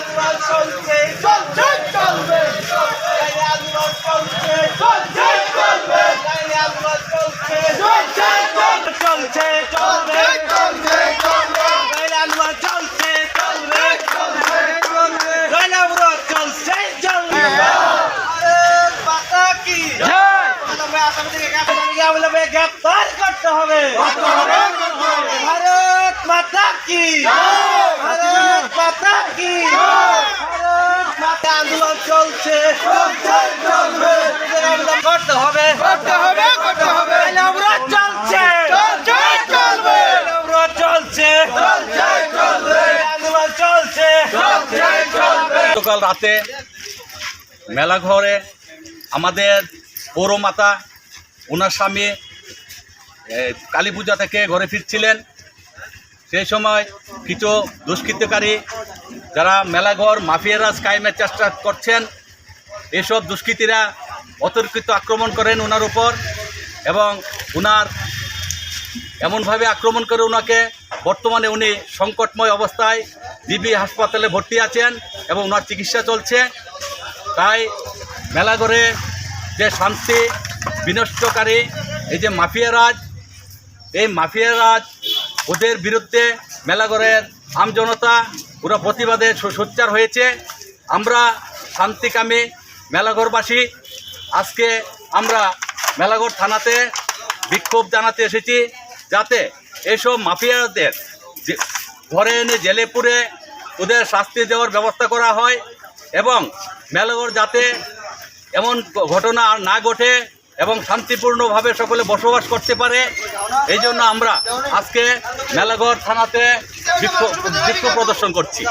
আন্দোলন চলছে চলছে চলবে আন্দোলন চলছে চলছে চলবে আন্দোলন চলছে চলছে চলছে চলবে চলছে চলবে আন্দোলন চলছে চলবে চলছে চলবে অবরোধ চলছে চলবে ভারত মাতা কি জয় গ্রেফতার করতে হবে ভারত মাতা কি ভারত মাতা কি ভারত মাতা আন্দোলন চলছে চলবে করতে হবে অবরোধ চলছে চলবে অবরোধ চলছে আন্দোলন চলছে গতকাল রাতে মেলাঘরে আমাদের পৌরমাতা ওনার স্বামী কালী পূজা থেকে ঘরে ফিরছিলেন। সেই সময় কিছু দুষ্কৃতকারী যারা মেলাঘর মাফিয়ারাজ কায়েমের চেষ্টা করছেন, এসব দুষ্কৃতীরা অতর্কিত আক্রমণ করেন ওনার উপর এবং ওনার এমনভাবে আক্রমণ করে ওনাকে বর্তমানে উনি সংকটময় অবস্থায় জিবি হাসপাতালে ভর্তি আছেন এবং ওনার চিকিৎসা চলছে। তাই মেলাঘরে যে শান্তি বিনষ্টকারী এই যে মাফিয়ারাজ, এই মাফিয়ারাজ ওদের বিরুদ্ধে মেলাঘরের আমজনতা পুরো প্রতিবাদে সোচ্চার হয়েছে। আমরা শান্তিকামী মেলাঘরবাসী আজকে আমরা মেলাঘর থানাতে বিক্ষোভ জানাতে এসেছি, যাতে এসব মাফিয়াদের ধরে এনে জেলে পুরে ওদের শাস্তি দেওয়ার ব্যবস্থা করা হয় এবং মেলাঘর যাতে এমন ঘটনা আর না ঘটে এবং শান্তিপূর্ণভাবে সকলে বসবাস করতে পারে, এই জন্য আমরা আজকে মেলাঘর থানাতে বিক্ষোভ প্রদর্শন করছি।